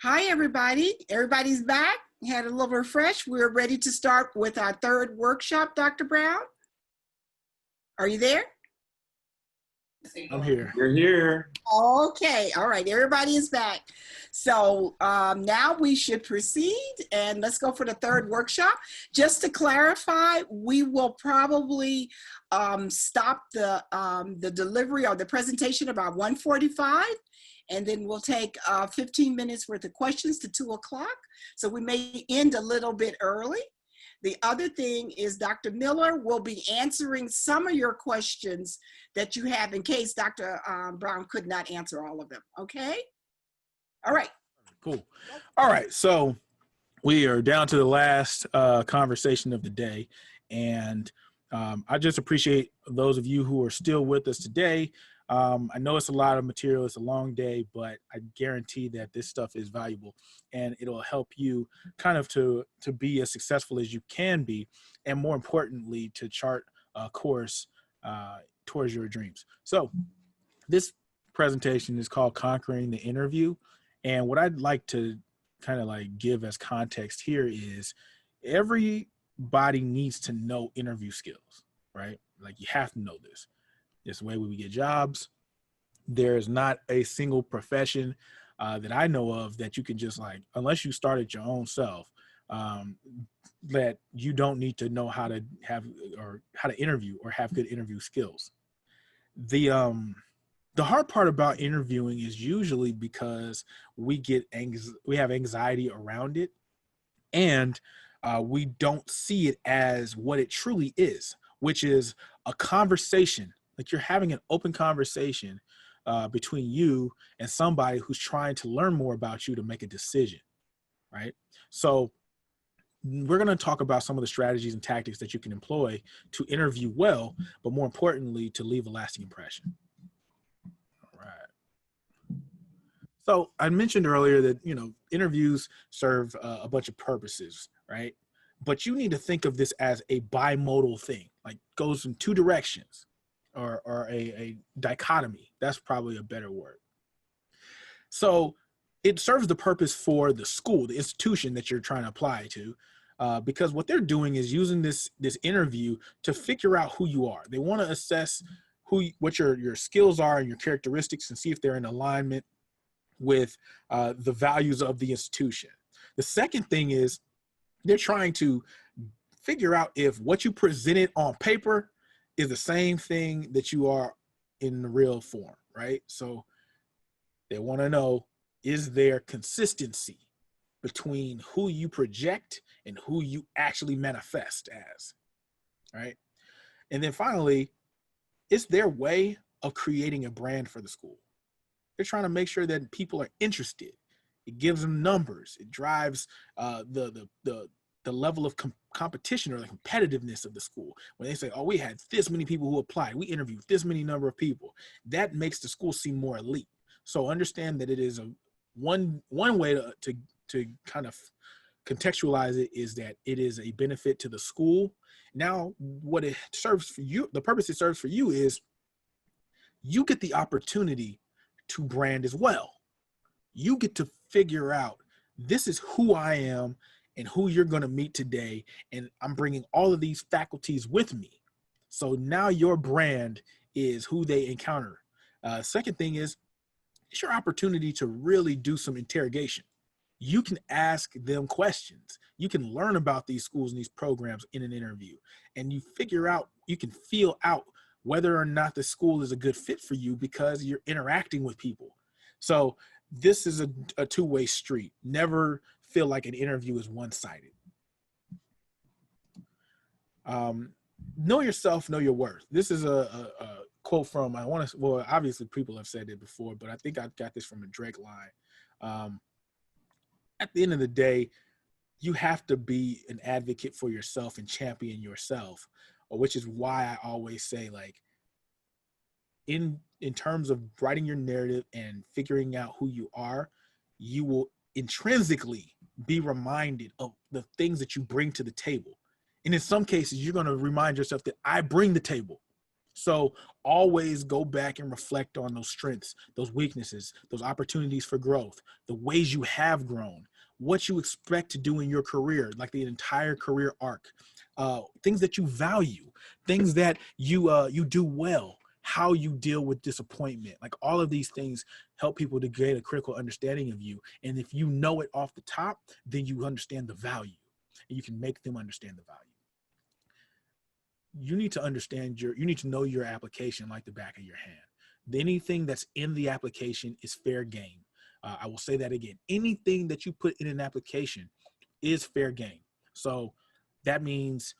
Hi, everybody. Everybody's back. Had a little refresh. We're ready to start with our third workshop, Dr. Brown. Are you there? I'm here. You're here. Okay. All right. Everybody is back. So now we should proceed and let's go for the third workshop. Just to clarify, we will probably stop the delivery or the presentation about 1:45. And then we'll take 15 minutes worth of questions to 2 o'clock. So we may end a little bit early. The other thing is Dr. Miller will be answering some of your questions that you have in case Dr. Brown could not answer all of them. Okay? All right. Cool. All right. So we are down to the last conversation of the day. And I just appreciate those of you who are still with us today. I know it's a lot of material, it's a long day, but I guarantee that this stuff is valuable and it'll help you kind of to be as successful as you can be, and more importantly, to chart a course towards your dreams. So this presentation is called Conquering the Interview. And what I'd like to kind of like give as context here is everybody needs to know interview skills, right? Like you have to know this. It's the way we get jobs. There's not a single profession that I know of that you can just like, unless you started your own self, that you don't need to know how to have or how to interview or have good interview skills. The hard part about interviewing is usually because we have anxiety around it, and we don't see it as what it truly is, which is a conversation. Like you're having an open conversation between you and somebody who's trying to learn more about you to make a decision, right? So we're going to talk about some of the strategies and tactics that you can employ to interview well, but more importantly, to leave a lasting impression. All right. So I mentioned earlier that, interviews serve a bunch of purposes, right? But you need to think of this as a bimodal thing, like goes in two directions. Or a dichotomy. That's probably a better word. So it serves the purpose for the school, the institution that you're trying to apply to, because what they're doing is using this interview to figure out who you are. They want to assess what your skills are and your characteristics and see if they're in alignment with the values of the institution. The second thing is they're trying to figure out if what you presented on paper is the same thing that you are in the real form, right? So they want to know, is there consistency between who you project and who you actually manifest as, right? And then finally, it's their way of creating a brand for the school. They're trying to make sure that people are interested. It gives them numbers. It drives the level of competition or the competitiveness of the school. When they say, oh, we had this many people who applied, we interviewed this many number of people, that makes the school seem more elite. So understand that it is one way to kind of contextualize it is that it is a benefit to the school. Now, what it serves for you, the purpose it serves for you is you get the opportunity to brand as well. You get to figure out, this is who I am and who you're going to meet today. And I'm bringing all of these faculties with me. So now your brand is who they encounter. Second thing is, it's your opportunity to really do some interrogation. You can ask them questions. You can learn about these schools and these programs in an interview. And you can feel out whether or not the school is a good fit for you because you're interacting with people. So this is a two-way street. Never feel like an interview is one-sided. Know yourself, know your worth. This is a quote from, obviously people have said it before, but I think I got this from a Drake line. At the end of the day, you have to be an advocate for yourself and champion yourself, which is why I always say, like, in terms of writing your narrative and figuring out who you are, you will intrinsically be reminded of the things that you bring to the table. And in some cases, you're going to remind yourself that I bring the table. So always go back and reflect on those strengths, those weaknesses, those opportunities for growth, the ways you have grown, what you expect to do in your career, like the entire career arc, things that you value, things that you do well, how you deal with disappointment. Like all of these things help people to gain a critical understanding of you. And if you know it off the top, then you understand the value and you can make them understand the value. You need to understand you need to know your application like the back of your hand. Anything that's in the application is fair game. I will say that again. Anything that you put in an application is fair game. So that means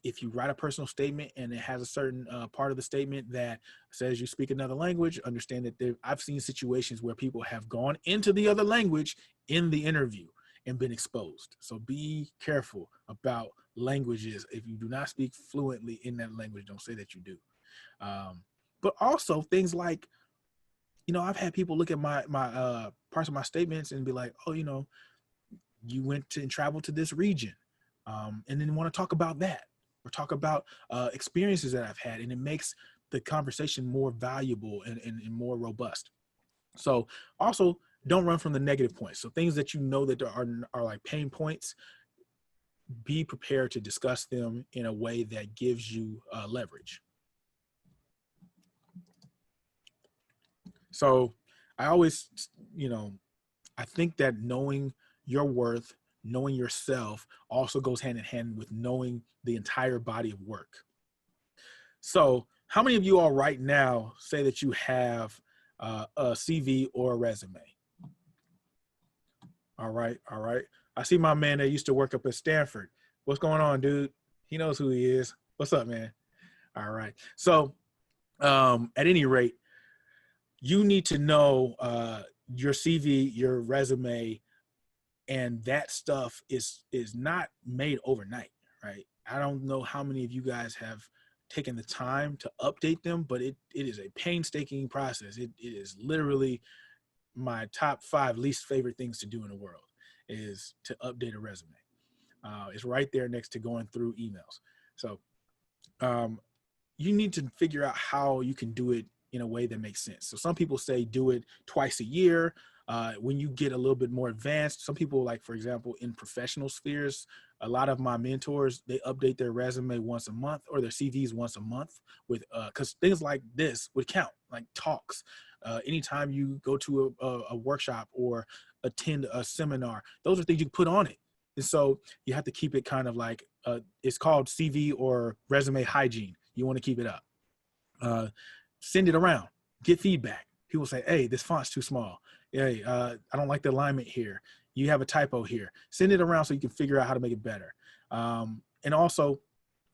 if you write a personal statement and it has a certain part of the statement that says you speak another language, understand that I've seen situations where people have gone into the other language in the interview and been exposed. So be careful about languages. If you do not speak fluently in that language, don't say that you do. But also things like, I've had people look at my parts of my statements and be like, oh, you went to and traveled to this region, and then want to talk about that or talk about experiences that I've had, and it makes the conversation more valuable and more robust. So also don't run from the negative points. So things that that are like pain points, be prepared to discuss them in a way that gives you leverage. So I always, I think that knowing your worth, knowing yourself also goes hand in hand with knowing the entire body of work. So how many of you all right now say that you have a CV or a resume? All right. I see my man that used to work up at Stanford. What's going on, dude? He knows who he is. What's up, man? All right. So at any rate, you need to know your CV, your resume, and that stuff is not made overnight, right? I don't know how many of you guys have taken the time to update them, but it is a painstaking process. It is literally my top 5 least favorite things to do in the world is to update a resume. It's right there next to going through emails. So you need to figure out how you can do it in a way that makes sense. So some people say do it twice a year. When you get a little bit more advanced, some people, like, for example, in professional spheres, a lot of my mentors, they update their resume once a month or their CVs once a month with, because things like this would count, like talks. Anytime you go to a workshop or attend a seminar, those are things you can put on it. And so you have to keep it kind of like, it's called CV or resume hygiene. You want to keep it up. Send it around, get feedback. People say, hey, this font's too small. Hey, I don't like the alignment here. You have a typo here. Send it around so you can figure out how to make it better. And also,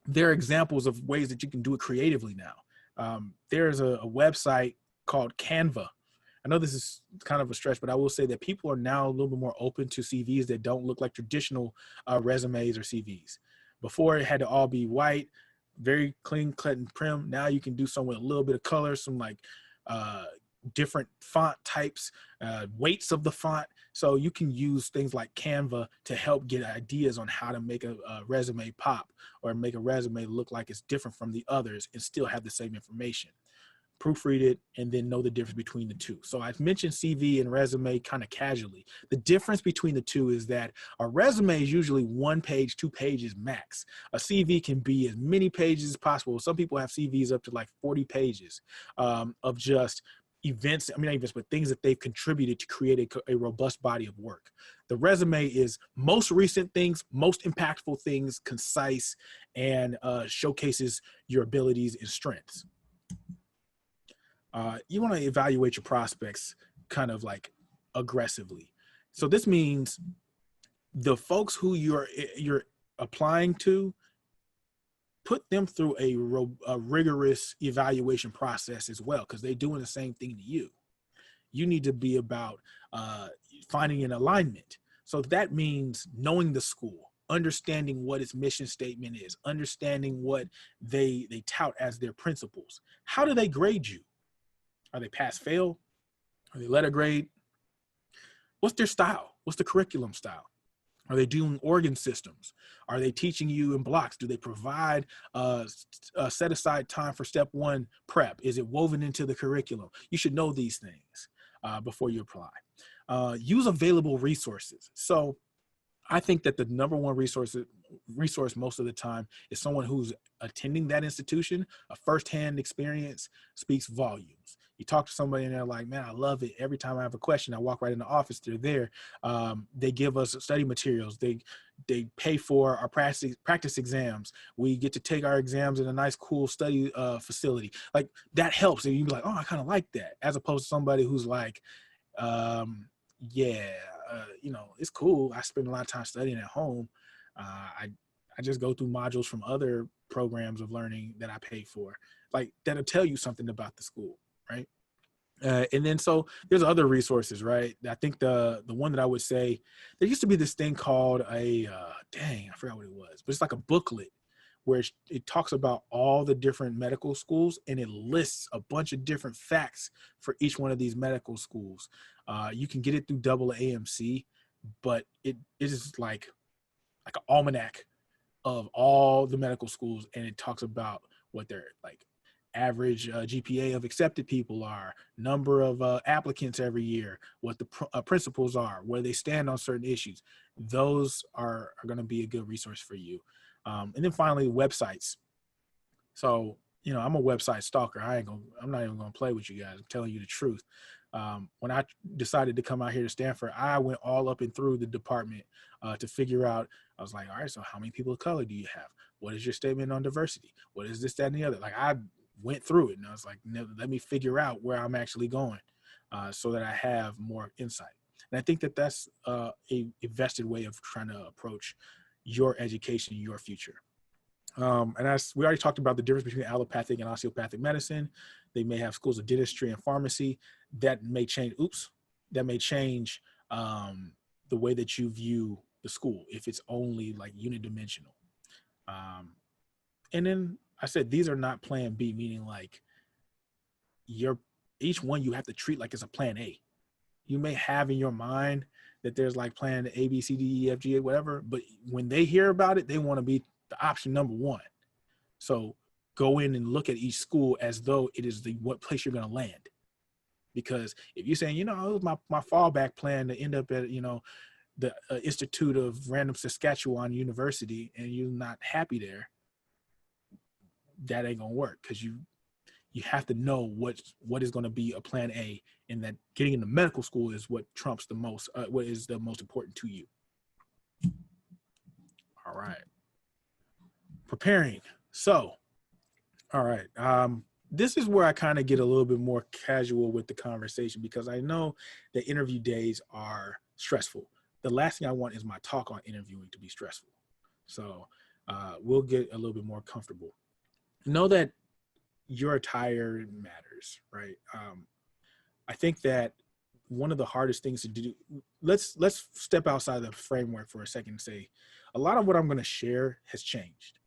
there are examples of ways that you can do it creatively now. There's a website called Canva. I know this is kind of a stretch, but I will say that people are now a little bit more open to CVs that don't look like traditional resumes or CVs. Before, it had to all be white, very clean cut and prim. Now you can do some with a little bit of color, some like different font types, weights of the font. So you can use things like Canva to help get ideas on how to make a resume pop or make a resume look like it's different from the others and still have the same information. Proofread it, and then know the difference between the two. So I've mentioned CV and resume kind of casually. The difference between the two is that a resume is usually 1 page, 2 pages max. A CV can be as many pages as possible. Some people have CVs up to like 40 pages of just events, not events, but things that they've contributed to create a robust body of work. The resume is most recent things, most impactful things, concise, and showcases your abilities and strengths. You want to evaluate your prospects kind of like aggressively. So this means the folks who you're applying to, put them through a rigorous evaluation process as well, because they're doing the same thing to you. You need to be about finding an alignment. So that means knowing the school, understanding what its mission statement is, understanding what they tout as their principles. How do they grade you? Are they pass fail? Are they letter grade? What's their style? What's the curriculum style? Are they doing organ systems? Are they teaching you in blocks? Do they provide set aside time for step one prep? Is it woven into the curriculum? You should know these things before you apply. Use available resources. So I think that the number one resource most of the time is someone who's attending that institution. A firsthand experience speaks volumes. You talk to somebody and they're like, man, I love it. Every time I have a question, I walk right in the office. They're there. They give us study materials. They pay for our practice exams. We get to take our exams in a nice, cool study facility. Like that helps. And you'd be like, oh, I kind of like that. As opposed to somebody who's like, it's cool. I spend a lot of time studying at home. I just go through modules from other programs of learning that I pay for. Like that'll tell you something about the school, right? And then so there's other resources, right? I think the one that I would say, there used to be this thing called I forgot what it was, but it's like a booklet where it talks about all the different medical schools and it lists a bunch of different facts for each one of these medical schools. You can get it through AAMC, but it is like an almanac of all the medical schools, and it talks about what their like average GPA of accepted people are, number of applicants every year, what the principals are, where they stand on certain issues. Those are going to be a good resource for you. And then finally, websites. So, I'm a website stalker. I'm not even gonna play with you guys. I'm telling you the truth. When I decided to come out here to Stanford, I went all up and through the department to figure out. I was like, all right, so how many people of color do you have? What is your statement on diversity? What is this, that, and the other? Like I went through it, and I was like, let me figure out where I'm actually going, so that I have more insight. And I think that that's a vested way of trying to approach your education, your future. And as we already talked about the difference between allopathic and osteopathic medicine, they may have schools of dentistry and pharmacy that may change. That may change the way that you view the school if it's only like unidimensional. And then I said these are not plan B, meaning like each one you have to treat like it's a plan A. You may have in your mind that there's like plan A, B, C, D, E, F, G, whatever, but when they hear about it, they want to be the option number one. So go in and look at each school as though it is what place you're going to land. Because if you're saying, it was my fallback plan to end up at, the Institute of Random Saskatchewan University, and you're not happy there, that ain't going to work, because you have to know what is going to be a plan A, and that getting into medical school is what trumps the most, what is the most important to you. All right. Preparing. So, all right. This is where I kind of get a little bit more casual with the conversation, because I know that interview days are stressful. The last thing I want is my talk on interviewing to be stressful. So we'll get a little bit more comfortable. Know that your attire matters, right? I think that one of the hardest things to do, let's step outside the framework for a second and say, a lot of what I'm going to share has changed,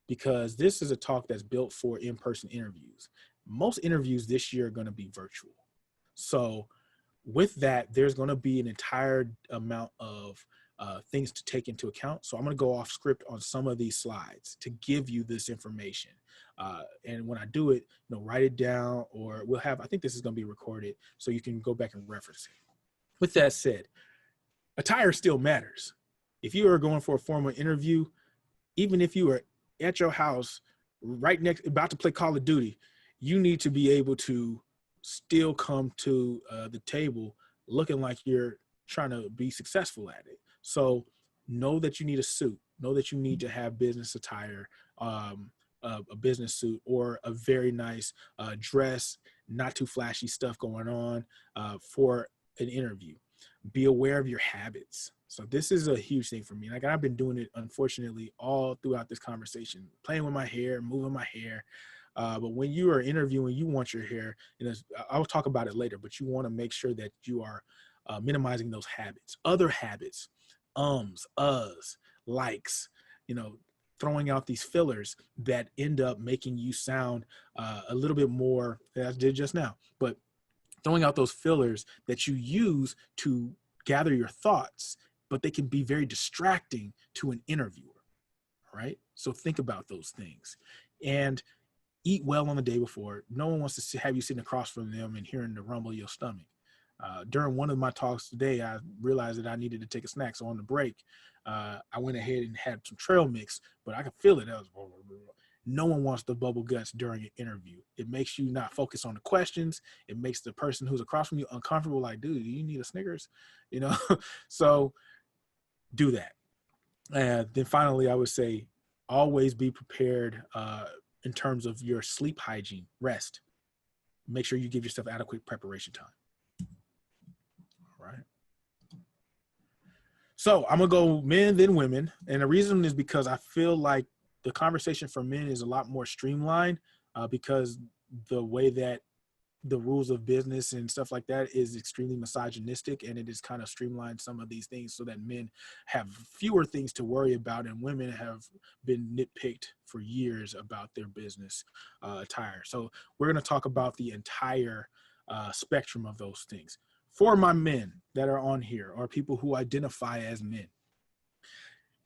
because this is a talk that's built for in-person interviews. Most interviews this year are going to be virtual. So with that, there's going to be an entire amount of things to take into account. So I'm going to go off script on some of these slides to give you this information. And when I do it, write it down, or I think this is going to be recorded so you can go back and reference it. With that said, attire still matters. If you are going for a formal interview, even if you are at your house right next, about to play Call of Duty, you need to be able to still come to the table looking like you're trying to be successful at it. So know that you need a suit. Know that you need to have business attire, a business suit, or a very nice dress, not too flashy stuff going on for an interview. Be aware of your habits. So this is a huge thing for me. Like I've been doing it, unfortunately, all throughout this conversation, playing with my hair, moving my hair. But when you are interviewing, you want your hair, I'll talk about it later, but you want to make sure that you are minimizing those habits. Other habits, uhs, likes, throwing out these fillers that end up making you sound a little bit more, as I did just now, but throwing out those fillers that you use to gather your thoughts but they can be very distracting to an interviewer, right? So think about those things. And eat well on the day before. No one wants to have you sitting across from them and hearing the rumble of your stomach. During one of my talks today, I realized that I needed to take a snack. So on the break, I went ahead and had some trail mix, but I could feel it. No one wants the bubble guts during an interview. It makes you not focus on the questions. It makes the person who's across from you uncomfortable. Like, dude, do you need a Snickers? You know, so do that. And then finally, I would say always be prepared in terms of your sleep hygiene, rest. Make sure you give yourself adequate preparation time. All right. So I'm going to go men, then women. And the reason is because I feel like the conversation for men is a lot more streamlined because the way that the rules of business and stuff like that is extremely misogynistic, and it has kind of streamlined some of these things so that men have fewer things to worry about, and women have been nitpicked for years about their business attire. So we're going to talk about the entire spectrum of those things. For my men that are on here, or people who identify as men,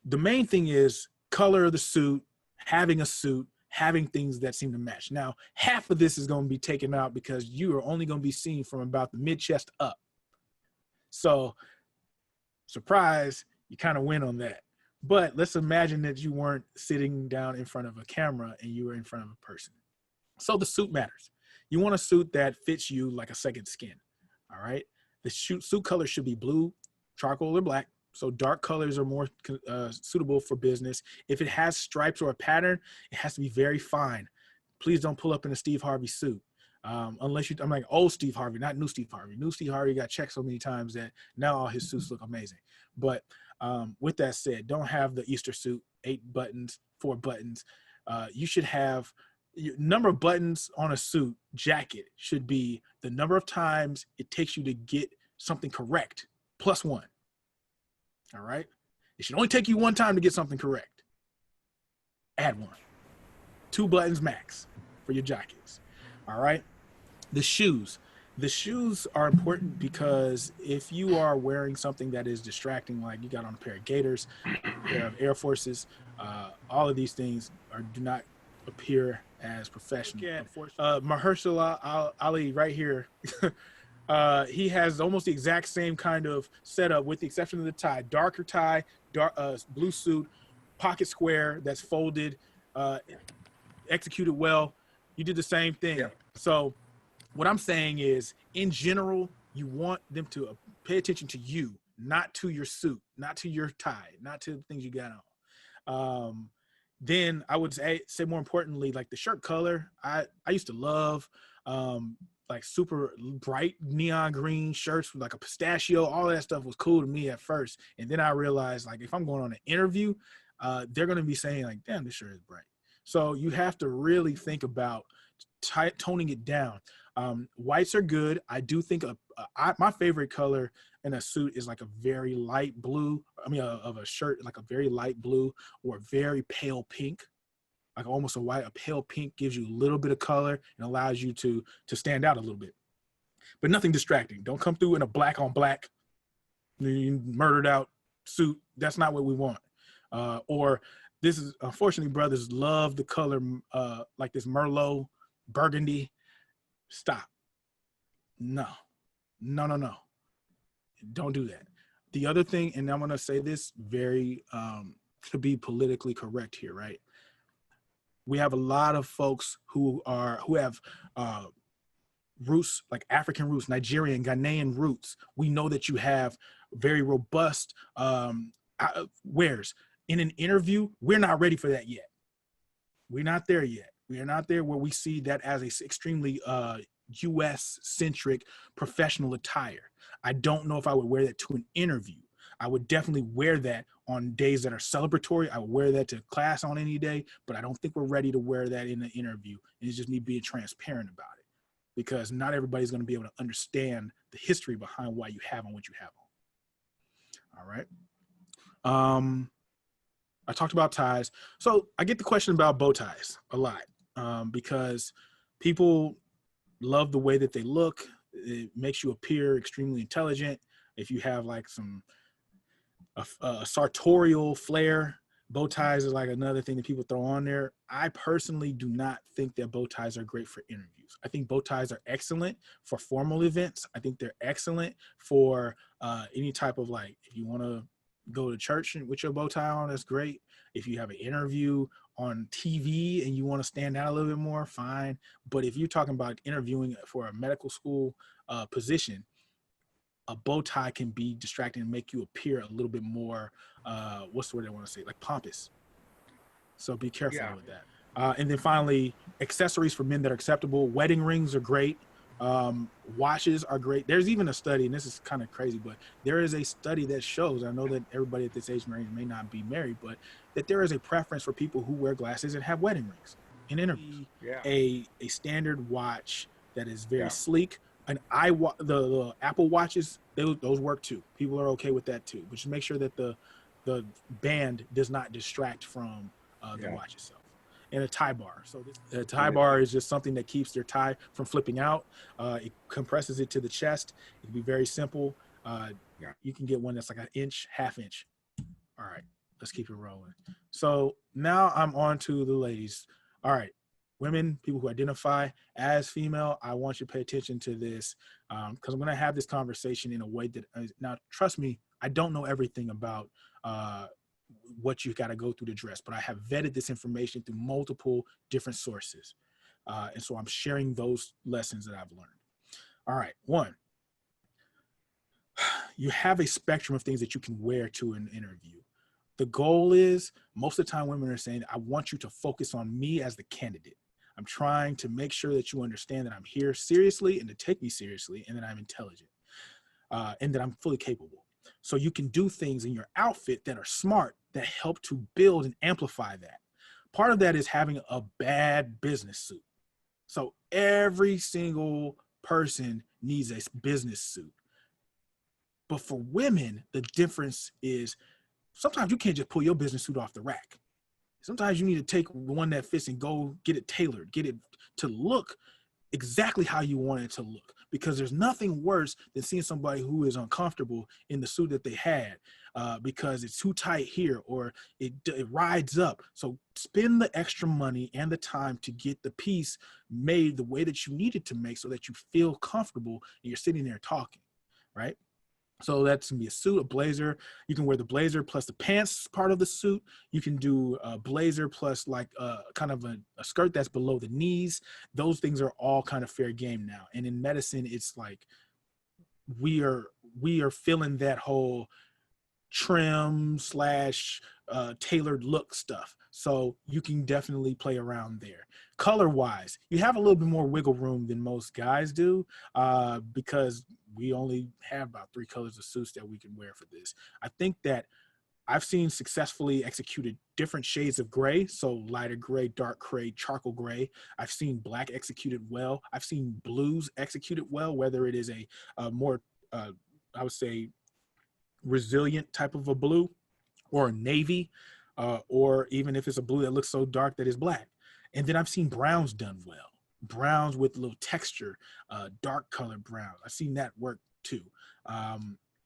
the main thing is color of the suit, having a suit, having things that seem to match. Now, half of this is going to be taken out because you are only going to be seen from about the mid-chest up. So, surprise, you kind of win on that. But let's imagine that you weren't sitting down in front of a camera and you were in front of a person. So the suit matters. You want a suit that fits you like a second skin, all right? The suit color should be blue, charcoal, or black. So dark colors are more suitable for business. If it has stripes or a pattern, it has to be very fine. Please don't pull up in a Steve Harvey suit. Unless I'm like old Steve Harvey, not new Steve Harvey. New Steve Harvey got checked so many times that now all his suits look amazing. But with that said, don't have the Easter suit, 8 buttons, 4 buttons. You should have your number of buttons on a suit jacket should be the number of times it takes you to get something correct plus 1. All right. It should only take you 1 time to get something correct. Add 1. 2 buttons max for your jackets. All right. The shoes. The shoes are important because if you are wearing something that is distracting, like you got on a pair of Gators, a pair of Air Forces, all of these things do not appear as professional. Mahershala Ali right here. He has almost the exact same kind of setup with the exception of the tie. Darker tie, blue suit, pocket square that's folded, executed well. You did the same thing. Yeah. So what I'm saying is, in general, you want them to pay attention to you, not to your suit, not to your tie, not to the things you got on. Then I would say more importantly, like the shirt color, I used to love like super bright neon green shirts with like a pistachio. All of that stuff was cool to me at first. And then I realized, like, if I'm going on an interview, they're going to be saying like, damn, this shirt is bright. So you have to really think about toning it down. Whites are good. I do think my favorite color in a suit is like a very light blue. Of a shirt, like a very light blue or very pale pink, like almost a white. A pale pink gives you a little bit of color and allows you to stand out a little bit, but nothing distracting. Don't come through in a black on black, murdered out suit. That's not what we want. Or this is, unfortunately, brothers love the color like this Merlot burgundy. Stop. No. Don't do that. The other thing, and I'm going to say this very to be politically correct here, right? We have a lot of folks who have roots, like African roots, Nigerian, Ghanaian roots. We know that you have very robust wares. In an interview, we're not ready for that yet. We're not there yet. We are not there where we see that as a extremely US-centric professional attire. I don't know if I would wear that to an interview. I would definitely wear that on days that are celebratory. I would wear that to class on any day, but I don't think we're ready to wear that in an interview. And it's just me being transparent about it, because not everybody's going to be able to understand the history behind why you have on what you have on. All right. I talked about ties. So I get the question about bow ties a lot because people love the way that they look. It makes you appear extremely intelligent. If you have like some a sartorial flair. Bow ties is like another thing that people throw on there. I personally do not think that bow ties are great for interviews. I think bow ties are excellent for formal events. I think they're excellent for any type of, like, if you want to go to church with your bow tie on, that's great. If you have an interview on TV and you want to stand out a little bit more, fine. But if you're talking about interviewing for a medical school position, a bow tie can be distracting and make you appear a little bit more, what's the word I want to say, like pompous. So be careful with that. And then finally, accessories for men that are acceptable. Wedding rings are great. Watches are great. There's even a study, and this is kind of crazy, but there is a study that shows, I know that everybody at this age range may not be married, but that there is a preference for people who wear glasses and have wedding rings in interviews. A standard watch that is very sleek. The Apple watches, those work too. People are okay with that too. But just make sure that the band does not distract from the watch itself. And a tie bar. So the tie bar is just something that keeps your tie from flipping out. It compresses it to the chest. It can be very simple. You can get one that's like an inch, half inch. All right, let's keep it rolling. So now I'm on to the ladies. All right, women, people who identify as female, I want you to pay attention to this, because I'm going to have this conversation in a way that, now trust me, I don't know everything about what you got to go through to dress, but I have vetted this information through multiple different sources. And so I'm sharing those lessons that I've learned. All right. One, you have a spectrum of things that you can wear to an interview. The goal is, most of the time women are saying, I want you to focus on me as the candidate. I'm trying to make sure that you understand that I'm here seriously and to take me seriously, and that I'm intelligent, and that I'm fully capable. So you can do things in your outfit that are smart, that help to build and amplify that. Part of that is having a bad business suit. So every single person needs a business suit. But for women, the difference is sometimes you can't just pull your business suit off the rack. Sometimes you need to take one that fits and go get it tailored, get it to look exactly how you want it to look, because there's nothing worse than seeing somebody who is uncomfortable in the suit that they had because it's too tight here, or it rides up. So spend the extra money and the time to get the piece made the way that you need it to make, so that you feel comfortable and you're sitting there talking, right? So that's gonna be a suit, a blazer. You can wear the blazer plus the pants part of the suit. You can do a blazer plus like kind of a skirt that's below the knees. Those things are all kind of fair game now. And in medicine, it's like we are feeling that whole trim slash tailored look stuff. So you can definitely play around there. Color wise, you have a little bit more wiggle room than most guys do, because we only have about 3 colors of suits that we can wear for this. I think that I've seen successfully executed different shades of gray. So lighter gray, dark gray, charcoal gray. I've seen black executed well. I've seen blues executed well, whether it is a more, I would say, resilient type of a blue, or a navy, or even if it's a blue that looks so dark that it's black. And then I've seen browns done well. Browns with a little texture, dark colored brown. I've seen that work too.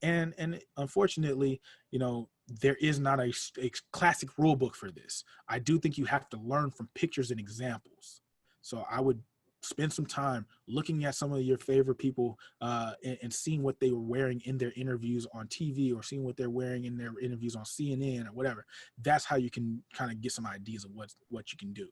And unfortunately, there is not a classic rule book for this. I do think you have to learn from pictures and examples. So I would spend some time looking at some of your favorite people and seeing what they were wearing in their interviews on TV, or seeing what they're wearing in their interviews on CNN or whatever. That's how you can kind of get some ideas of what you can do.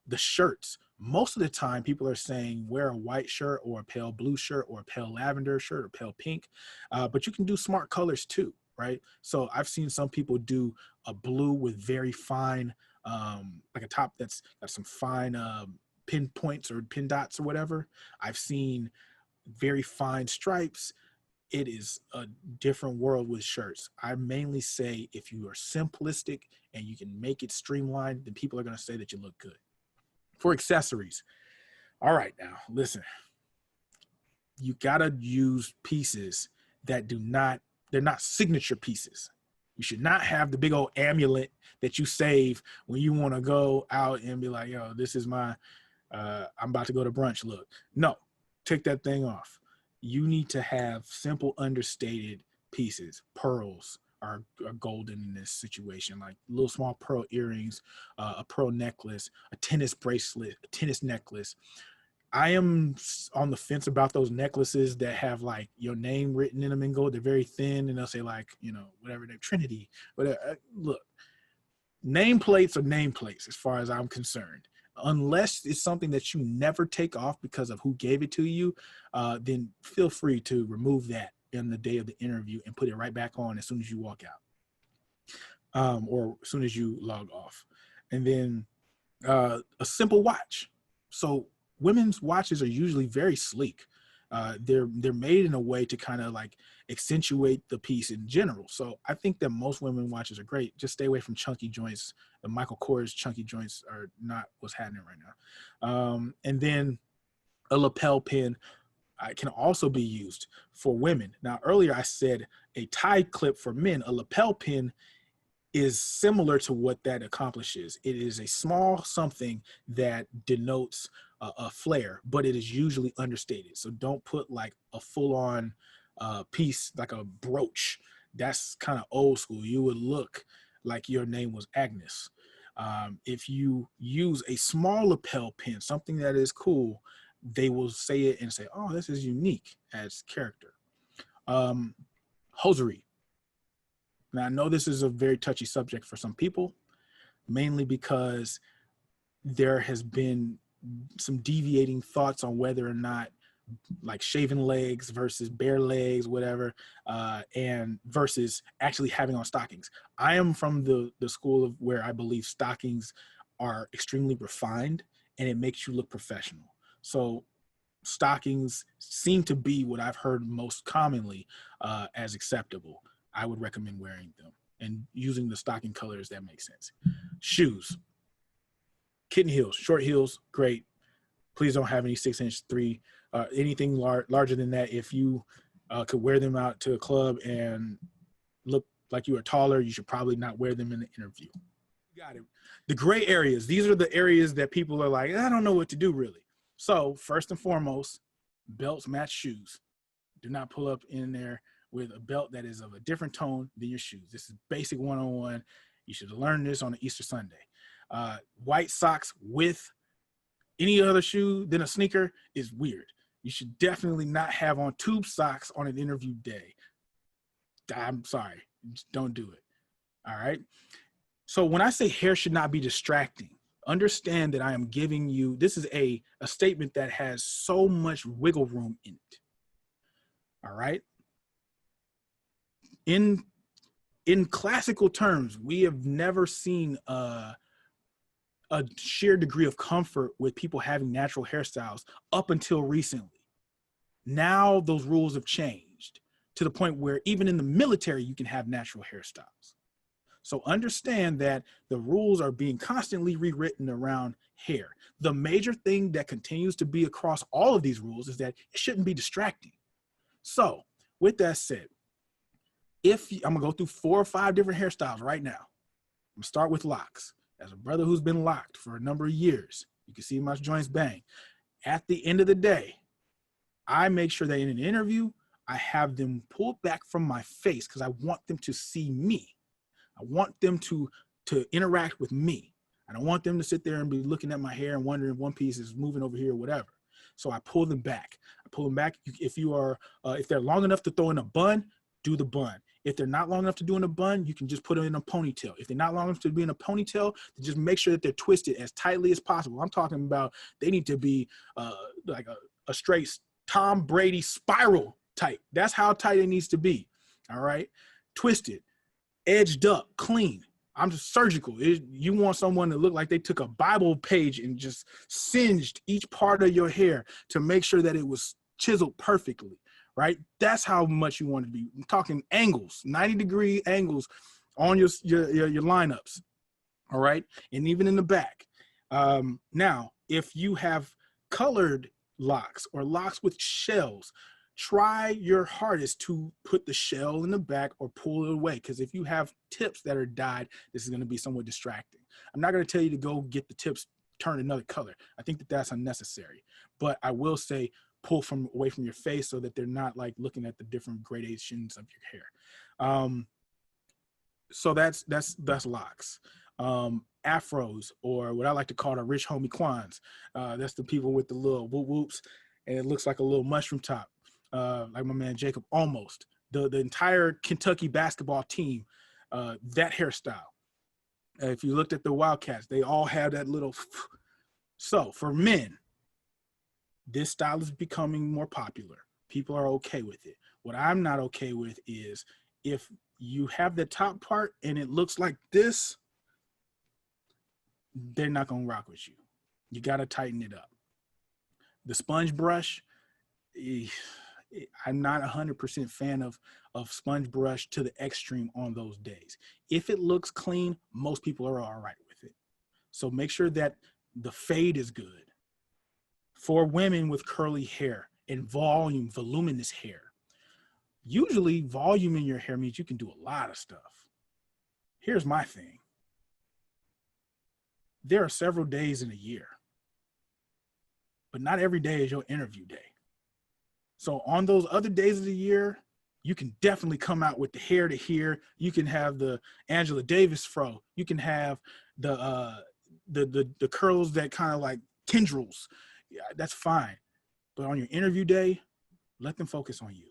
The shirts, most of the time people are saying wear a white shirt or a pale blue shirt or a pale lavender shirt or pale pink, but you can do smart colors too, right? So I've seen some people do a blue with very fine, like a top that's got some fine pin points or pin dots or whatever. I've seen very fine stripes. It is a different world with shirts. I mainly say if you are simplistic and you can make it streamlined, then people are going to say that you look good. For accessories, all right, now listen, you got to use pieces that they're not signature pieces. You should not have the big old amulet that you save when you want to go out and be like, yo, this is my I'm about to go to brunch look. No, take that thing off. You need to have simple, understated pieces, pearls are golden in this situation, like little small pearl earrings, a pearl necklace, a tennis bracelet, a tennis necklace. I am on the fence about those necklaces that have like your name written in them in gold. They're very thin, and they'll say like, you know, whatever, they're Trinity. But look, nameplates are nameplates as far as I'm concerned. Unless it's something that you never take off because of who gave it to you, then feel free to remove that in the day of the interview and put it right back on as soon as you walk out, or as soon as you log off. And then a simple watch. So women's watches are usually very sleek. They're made in a way to kind of like accentuate the piece in general. So I think that most women watches are great. Just stay away from chunky joints. The Michael Kors chunky joints are not what's happening right now. And then a lapel pin can also be used for women. Now, earlier I said a tie clip for men. A lapel pin is similar to what that accomplishes. It is a small something that denotes a flare, but it is usually understated. So don't put like a full-on piece, like a brooch. That's kind of old school. You would look like your name was Agnes. If you use a small lapel pin, something that is cool, they will say it and say, oh, this is unique as character. Hosiery. Now, I know this is a very touchy subject for some people, mainly because there has been some deviating thoughts on whether or not like shaven legs versus bare legs, whatever, and versus actually having on stockings. I am from the school of where I believe stockings are extremely refined and it makes you look professional. So stockings seem to be what I've heard most commonly as acceptable. I would recommend wearing them and using the stocking colors that make sense. Shoes, kitten heels, short heels, great. Please don't have any 6'3", anything larger than that. If you could wear them out to a club and look like you are taller, you should probably not wear them in the interview. You got it. The gray areas, these are the areas that people are like, I don't know what to do really. So first and foremost, belts match shoes. Do not pull up in there with a belt that is of a different tone than your shoes. This is basic 101. You should learn this on an Easter Sunday. White socks with any other shoe than a sneaker is weird. You should definitely not have on tube socks on an interview day. I'm sorry, just don't do it. All right. So when I say hair should not be distracting, understand that I am giving you, this is a statement that has so much wiggle room in it. All right. In classical terms, we have never seen a sheer degree of comfort with people having natural hairstyles up until recently. Now those rules have changed to the point where even in the military, you can have natural hairstyles. So understand that the rules are being constantly rewritten around hair. The major thing that continues to be across all of these rules is that it shouldn't be distracting. So with that said, I'm gonna go through 4 or 5 different hairstyles right now. I'm gonna start with locks. As a brother who's been locked for a number of years, you can see my joints bang. At the end of the day, I make sure that in an interview, I have them pulled back from my face because I want them to see me. I want them to interact with me. I don't want them to sit there and be looking at my hair and wondering if one piece is moving over here or whatever. So I pull them back. If they're long enough to throw in a bun, do the bun. If they're not long enough to do in a bun, you can just put it in a ponytail. If they're not long enough to be in a ponytail, then just make sure that they're twisted as tightly as possible. I'm talking about they need to be like a straight Tom Brady spiral tight. That's how tight it needs to be. All right. Twisted, edged up, clean. I'm just surgical. You want someone to look like they took a Bible page and just singed each part of your hair to make sure that it was chiseled perfectly, right? That's how much you want to be. I'm talking angles, 90-degree angles on your lineups, all right? And even in the back. Now, if you have colored locks or locks with shells, try your hardest to put the shell in the back or pull it away, because if you have tips that are dyed, this is going to be somewhat distracting. I'm not going to tell you to go get the tips turned another color. I think that that's unnecessary, but I will say pull away from your face so that they're not like looking at the different gradations of your hair. So that's locks. Afros, or what I like to call the rich homie Quans. That's the people with the little whoop whoops, and it looks like a little mushroom top, like my man Jacob. Almost the entire Kentucky basketball team, that hairstyle. If you looked at the Wildcats, they all have that little. So for men, this style is becoming more popular. People are okay with it. What I'm not okay with is if you have the top part and it looks like this, they're not going to rock with you. You got to tighten it up. The sponge brush, I'm not 100% fan of sponge brush to the extreme on those days. If it looks clean, most people are all right with it. So make sure that the fade is good. For women with curly hair and voluminous hair, usually volume in your hair means you can do a lot of stuff. Here's my thing. There are several days in a year, but not every day is your interview day. So on those other days of the year, you can definitely come out with the hair to here. You can have the Angela Davis fro. You can have the curls that kind of like tendrils. Yeah, that's fine. But on your interview day, let them focus on you.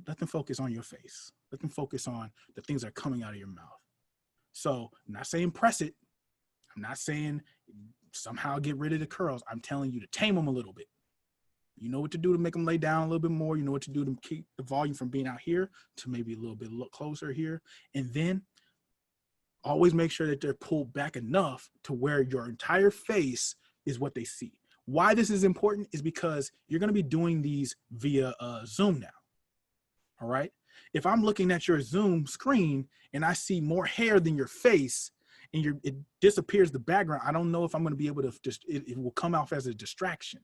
Let them focus on your face. Let them focus on the things that are coming out of your mouth. So I'm not saying press it. I'm not saying somehow get rid of the curls. I'm telling you to tame them a little bit. You know what to do to make them lay down a little bit more. You know what to do to keep the volume from being out here to maybe a little bit closer here. And then always make sure that they're pulled back enough to where your entire face is what they see. Why this is important is because you're going to be doing these via Zoom now. All right. If I'm looking at your Zoom screen and I see more hair than your face and it disappears the background, I don't know if I'm going to be able to it will come off as a distraction.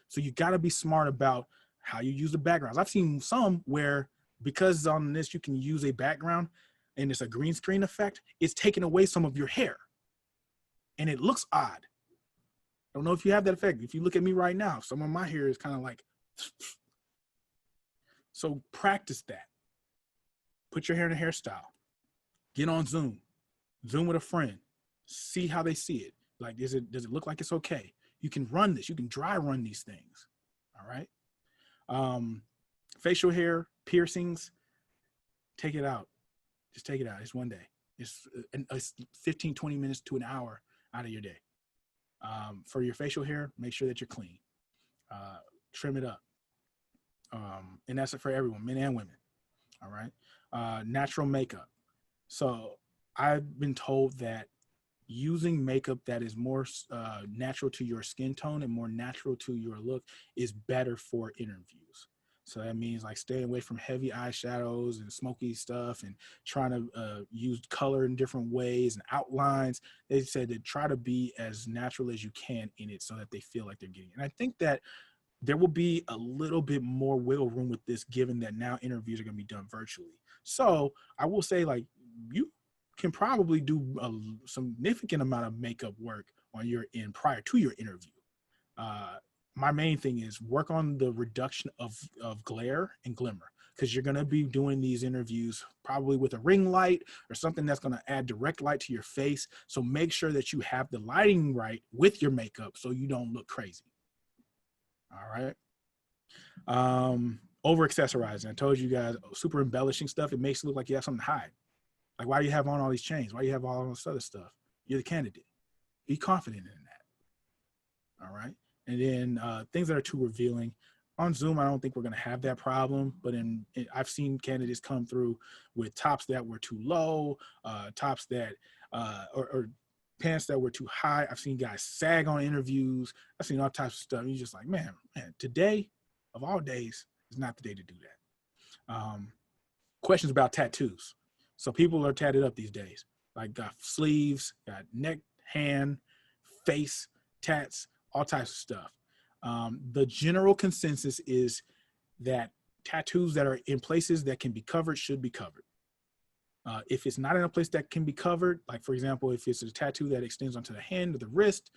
So you got to be smart about how you use the backgrounds. I've seen some where because on this you can use a background and it's a green screen effect, it's taking away some of your hair and it looks odd. I don't know if you have that effect. If you look at me right now, some of my hair is kind of like, so practice that. Put your hair in a hairstyle. Get on Zoom. Zoom with a friend. See how they see it. Like, does it look like it's okay? You can run this. You can dry run these things. All right. Facial hair, piercings, take it out. Just take it out. It's one day. It's 15, 20 minutes to an hour out of your day. For your facial hair, make sure that you're clean. Trim it up. And that's for everyone, men and women. All right. Natural makeup. So I've been told that using makeup that is more natural to your skin tone and more natural to your look is better for interviews. So that means like staying away from heavy eyeshadows and smoky stuff and trying to use color in different ways and outlines. They said to try to be as natural as you can in it so that they feel like they're getting it. And I think that there will be a little bit more wiggle room with this, given that now interviews are going to be done virtually. So I will say, like, you can probably do a significant amount of makeup work on your end prior to your interview. My main thing is work on the reduction of glare and glimmer, because you're going to be doing these interviews probably with a ring light or something that's going to add direct light to your face. So make sure that you have the lighting right with your makeup so you don't look crazy. All right. Over accessorizing. I told you guys, super embellishing stuff. It makes it look like you have something to hide. Like, why do you have on all these chains? Why do you have all this other stuff? You're the candidate. Be confident in that. All right. And then things that are too revealing. On Zoom, I don't think we're going to have that problem, but I've seen candidates come through with tops that were too low, tops that, or pants that were too high. I've seen guys sag on interviews. I've seen all types of stuff. You're just like, man, today of all days is not the day to do that. Questions about tattoos. So people are tatted up these days. Like got sleeves, got neck, hand, face, tats, all types of stuff. The general consensus is that tattoos that are in places that can be covered should be covered. If it's not in a place that can be covered, like for example, if it's a tattoo that extends onto the hand or the wrist,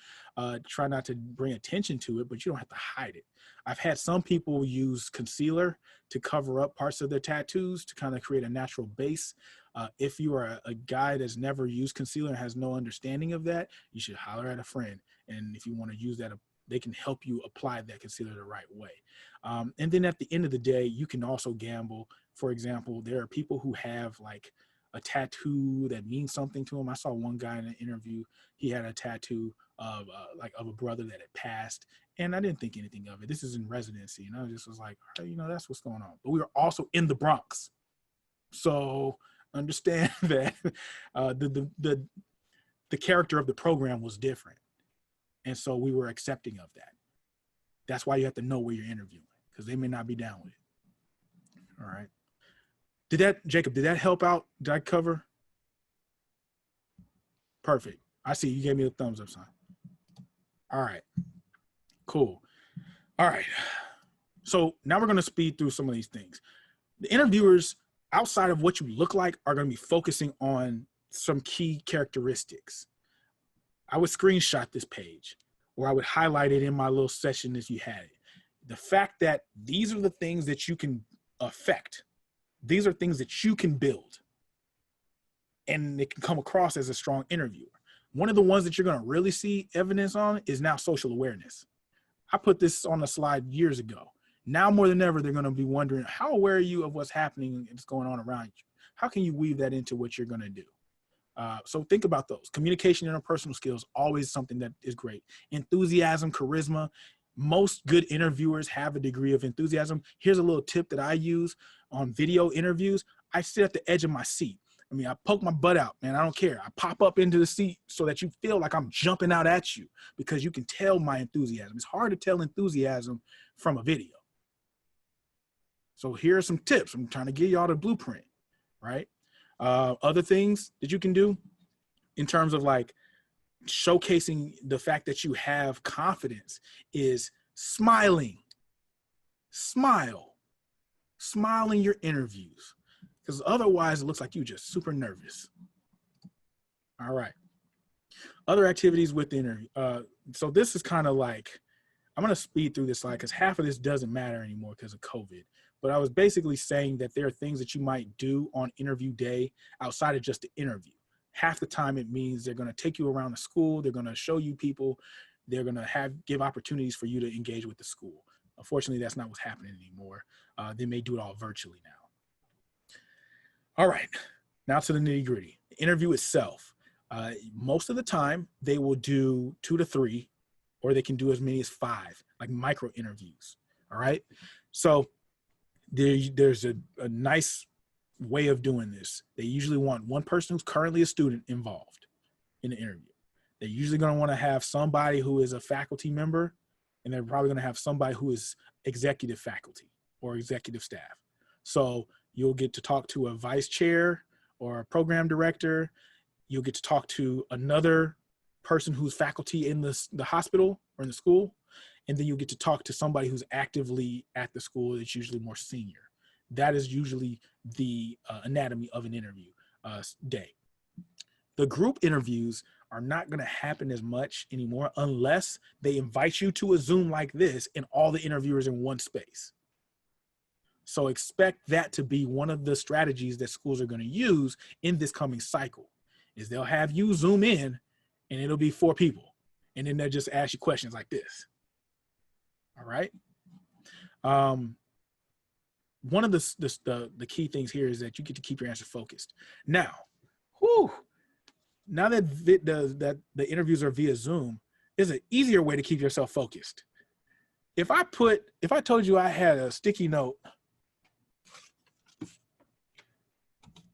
try not to bring attention to it, but you don't have to hide it. I've had some people use concealer to cover up parts of their tattoos to kind of create a natural base. If you are a guy that's never used concealer and has no understanding of that, you should holler at a friend. And if you want to use that, they can help you apply that concealer the right way. And then at the end of the day, you can also gamble. For example, there are people who have like a tattoo that means something to him. I saw one guy in an interview, he had a tattoo of of a brother that had passed, and I didn't think anything of it. This is in residency, and I just was like, all right, that's what's going on. But we were also in the Bronx, so understand that the character of the program was different, and so we were accepting of that. That's why you have to know where you're interviewing, because they may not be down with it. All right. Jacob, did that help out? Did I cover? Perfect. I see you gave me a thumbs up sign. All right, cool. All right. So now we're going to speed through some of these things. The interviewers, outside of what you look like, are going to be focusing on some key characteristics. I would screenshot this page, or I would highlight it in my little session if you had it. The fact that these are the things that you can affect. These are things that you can build, and it can come across as a strong interviewer. One of the ones that you're going to really see evidence on is now social awareness. I put this on a slide years ago. Now more than ever, they're going to be wondering, how aware are you of what's happening and what's going on around you? How can you weave that into what you're going to do? So think about those. Communication and interpersonal skills, always something that is great. Enthusiasm, charisma. Most good interviewers have a degree of enthusiasm. Here's a little tip that I use on video interviews. I sit at the edge of my seat. I mean, I poke my butt out, man. I don't care. I pop up into the seat so that you feel like I'm jumping out at you, because you can tell my enthusiasm. It's hard to tell enthusiasm from a video. So here are some tips. I'm trying to give y'all the blueprint, right? Other things that you can do in terms of like showcasing the fact that you have confidence is smiling. Smile in your interviews, because otherwise it looks like you're just super nervous. All right. Other activities with the interview. So this is kind of like, I'm going to speed through this slide because half of this doesn't matter anymore because of COVID. But I was basically saying that there are things that you might do on interview day outside of just the interview. Half the time it means they're going to take you around the school. They're going to show you people. They're going to give opportunities for you to engage with the school. Unfortunately, that's not what's happening anymore. They may do it all virtually now. All right, now to the nitty gritty. The interview itself. Most of the time, they will do 2 to 3, or they can do as many as 5, like micro interviews. All right. So there's a nice way of doing this. They usually want one person who's currently a student involved in the interview. They're usually going to want to have somebody who is a faculty member, and they're probably going to have somebody who is executive faculty or executive staff. So you'll get to talk to a vice chair or a program director. You'll get to talk to another person who's faculty in the hospital or in the school. And then you'll get to talk to somebody who's actively at the school that's usually more senior. That is usually the anatomy of an interview day. The group interviews are not going to happen as much anymore unless they invite you to a Zoom like this and all the interviewers in one space. So expect that to be one of the strategies that schools are going to use in this coming cycle, is they'll have you Zoom in and it'll be 4 people. And then they'll just ask you questions like this. All right. One of the key things here is that you get to keep your answer focused. Now, now that the interviews are via Zoom, there's an easier way to keep yourself focused. If I told you I had a sticky note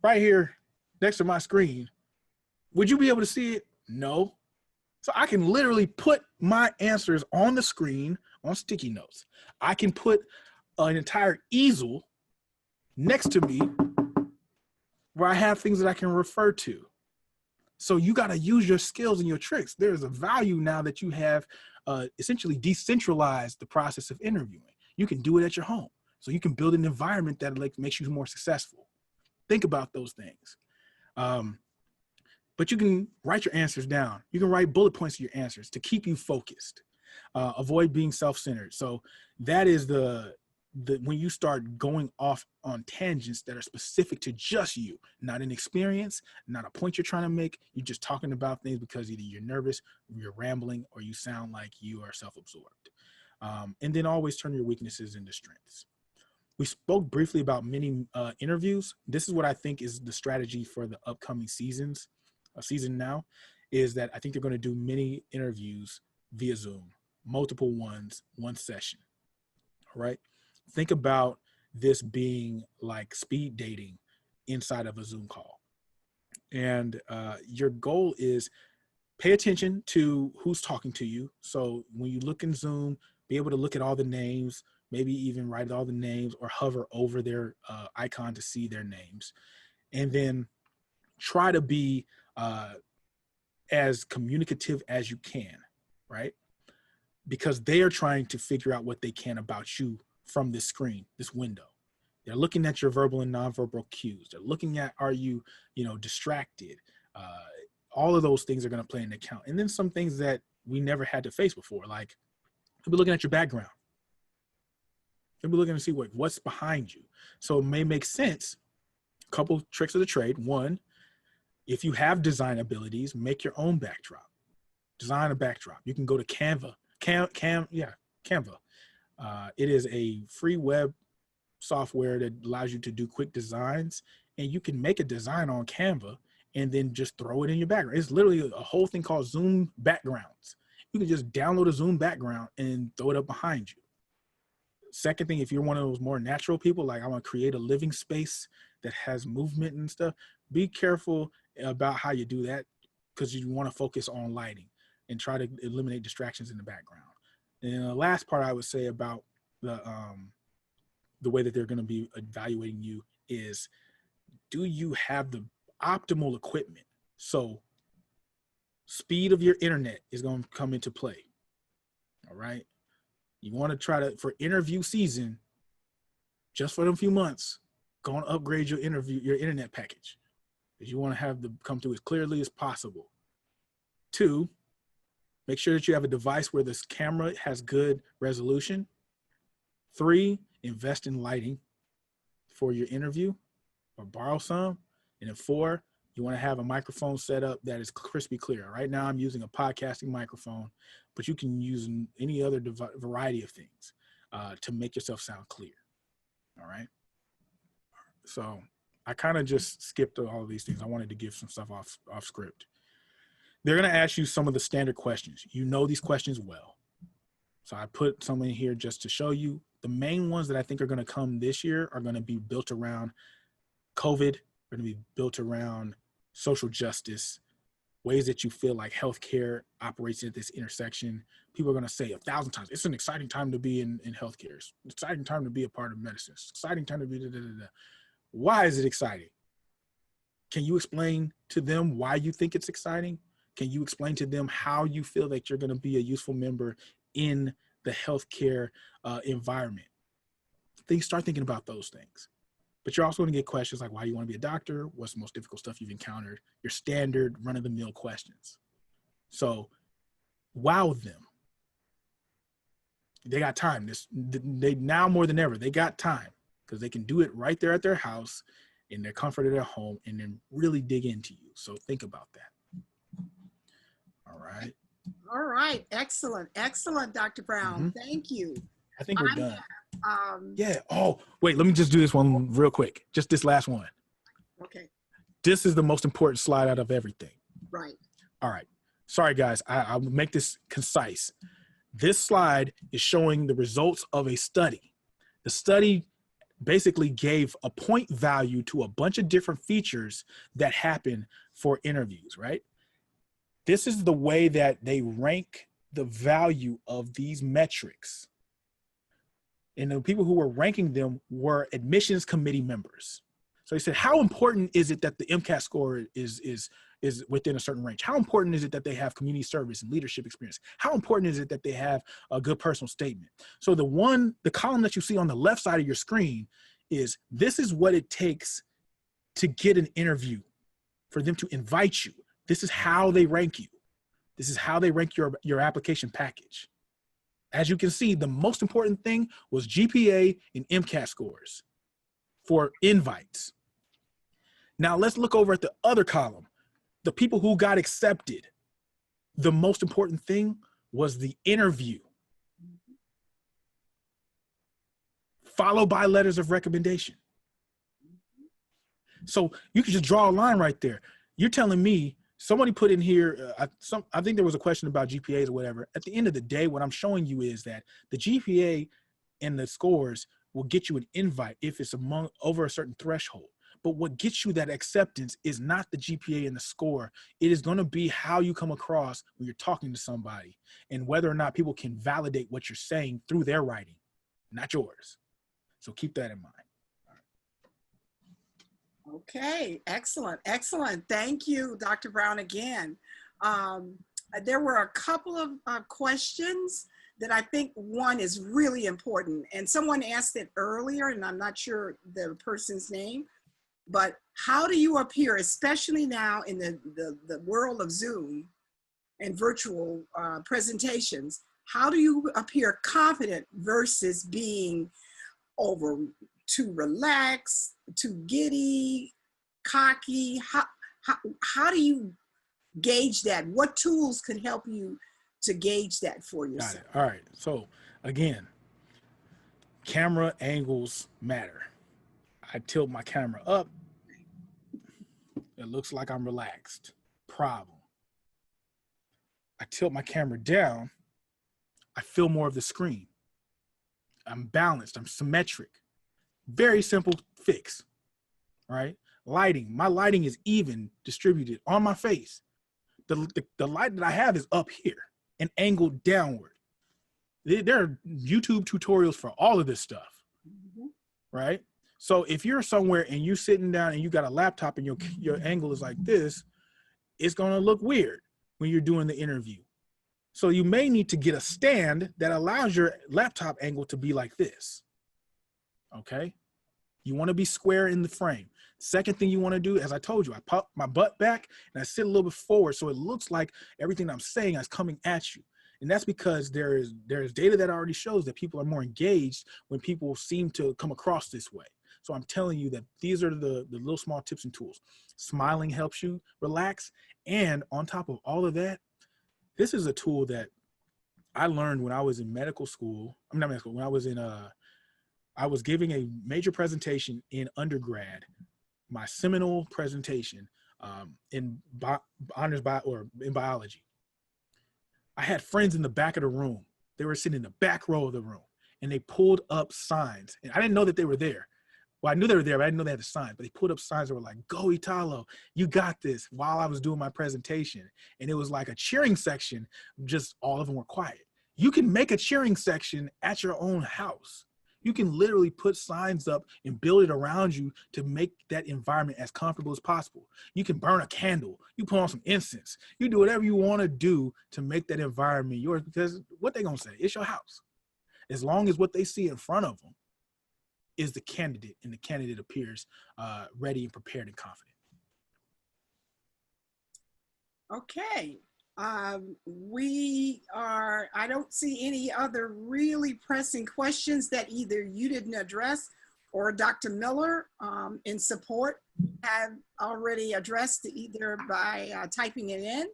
right here next to my screen, would you be able to see it? No. So I can literally put my answers on the screen on sticky notes. I can put an entire easel next to me where I have things that I can refer to. So you got to use your skills and your tricks. There's a value now that you have essentially decentralized the process of interviewing. You can do it at your home. So you can build an environment that makes you more successful. Think about those things. But you can write your answers down. You can write bullet points of your answers to keep you focused. Avoid being self-centered. So that is the when you start going off on tangents that are specific to just you, not an experience, not a point you're trying to make. You're just talking about things because either you're nervous, you're rambling, or you sound like you are self-absorbed. And then always turn your weaknesses into strengths. We spoke briefly about many interviews. This is what I think is the strategy for the upcoming seasons. Season now is that I think they're going to do many interviews via Zoom, multiple ones, one session. All right. Think about this being like speed dating inside of a Zoom call. And your goal is pay attention to who's talking to you. So when you look in Zoom, be able to look at all the names, maybe even write all the names or hover over their icon to see their names. And then try to be as communicative as you can, right? Because they are trying to figure out what they can about you from this screen, this window. They're looking at your verbal and nonverbal cues. They're looking at, are you, distracted? All of those things are going to play into account. And then some things that we never had to face before, like they'll be looking at your background. They'll be looking to see what's behind you. So it may make sense. A couple tricks of the trade. One, if you have design abilities, make your own backdrop. Design a backdrop. You can go to Canva. Canva. It is a free web software that allows you to do quick designs, and you can make a design on Canva and then just throw it in your background. It's literally a whole thing called Zoom backgrounds. You can just download a Zoom background and throw it up behind you. Second thing, if you're one of those more natural people, like I want to create a living space that has movement and stuff, be careful about how you do that, because you want to focus on lighting and try to eliminate distractions in the background. And the last part I would say about the way that they're going to be evaluating you is, do you have the optimal equipment? So speed of your internet is going to come into play. All right. You want to try to, for interview season, just for them few months, go and upgrade your internet package, because you want to have them come through as clearly as possible. 2, make sure that you have a device where this camera has good resolution. 3, invest in lighting for your interview or borrow some. And then 4, you want to have a microphone set up that is crispy clear. Right now I'm using a podcasting microphone, but you can use any other variety of things to make yourself sound clear. All right. So I kind of just skipped all of these things. I wanted to give some stuff off script. They're going to ask you some of the standard questions. You know these questions well. So I put some in here just to show you. The main ones that I think are going to come this year are going to be built around COVID, are going to be built around social justice, ways that you feel like healthcare operates at this intersection. People are going to say 1,000 times, it's an exciting time to be in healthcare. It's an exciting time to be a part of medicine. It's an exciting time to be Why is it exciting? Can you explain to them why you think it's exciting? Can you explain to them how you feel that you're going to be a useful member in the healthcare environment? Start thinking about those things. But you're also going to get questions like, why do you want to be a doctor? What's the most difficult stuff you've encountered? Your standard run-of-the-mill questions. So wow them. They got time. They now more than ever, they got time, because they can do it right there at their house in their comfort of their home and then really dig into you. So think about that. All right. All right. Excellent. Excellent, Dr. Brown. Thank you. I think we're done. Yeah. Oh, wait, let me just do this one real quick. Just this last one. Okay. This is the most important slide out of everything. Right. All right. Sorry, guys. I'll make this concise. This slide is showing the results of a study. The study basically gave a point value to a bunch of different features that happen for interviews, right? This is the way that they rank the value of these metrics. And the people who were ranking them were admissions committee members. So they said, how important is it that the MCAT score is within a certain range? How important is it that they have community service and leadership experience? How important is it that they have a good personal statement? So the column that you see on the left side of your screen is, this is what it takes to get an interview for them to invite you. This is how they rank you. This is how they rank your application package. As you can see, the most important thing was GPA and MCAT scores for invites. Now let's look over at the other column, the people who got accepted. The most important thing was the interview, followed by letters of recommendation. So you can just draw a line right there. You're telling me, somebody put in here, I think there was a question about GPAs or whatever. At the end of the day, what I'm showing you is that the GPA and the scores will get you an invite if it's over a certain threshold. But what gets you that acceptance is not the GPA and the score. It is going to be how you come across when you're talking to somebody and whether or not people can validate what you're saying through their writing, not yours. So keep that in mind. Okay, excellent, excellent. Thank you, Dr. Brown, again. There were a couple of questions that I think one is really important. And someone asked it earlier, and I'm not sure the person's name, but how do you appear, especially now in the world of Zoom and virtual presentations, how do you appear confident versus being over too relaxed, too giddy, cocky? How do you gauge that? What tools can help you to gauge that for yourself? Got it. All right. So again, camera angles matter. I tilt my camera up. It looks like I'm relaxed. Problem. I tilt my camera down. I feel more of the screen. I'm balanced. I'm symmetric. Very simple fix, right? Lighting. My lighting is even distributed on my face. The light that I have is up here and angled downward. There are YouTube tutorials for all of this stuff, right? So if you're somewhere and you're sitting down and you got a laptop and your angle is like this, it's going to look weird when you're doing the interview. So you may need to get a stand that allows your laptop angle to be like this. Okay? You want to be square in the frame. Second thing you want to do, as I told you, I pop my butt back and I sit a little bit forward so it looks like everything I'm saying is coming at you. And that's because there is data that already shows that people are more engaged when people seem to come across this way. So I'm telling you that these are the little small tips and tools. Smiling helps you relax. And on top of all of that, this is a tool that I learned when I was in medical school. I'm not medical, when I was in I was giving a major presentation in undergrad, my seminal presentation in biology. I had friends in the back of the room. They were sitting in the back row of the room and they pulled up signs. And I didn't know that they were there. Well, I knew they were there, but I didn't know they had a sign. But they put up signs that were like, "Go Italo, you got this," while I was doing my presentation. And it was like a cheering section, just all of them were quiet. You can make a cheering section at your own house. You can literally put signs up and build it around you to make that environment as comfortable as possible. You can burn a candle. You put on some incense. You do whatever you want to do to make that environment yours, because what they going to say? It's your house. As long as what they see in front of them is the candidate, and the candidate appears ready and prepared and confident. Okay. I don't see any other really pressing questions that either you didn't address or Dr. Miller in support have already addressed, either by typing it in.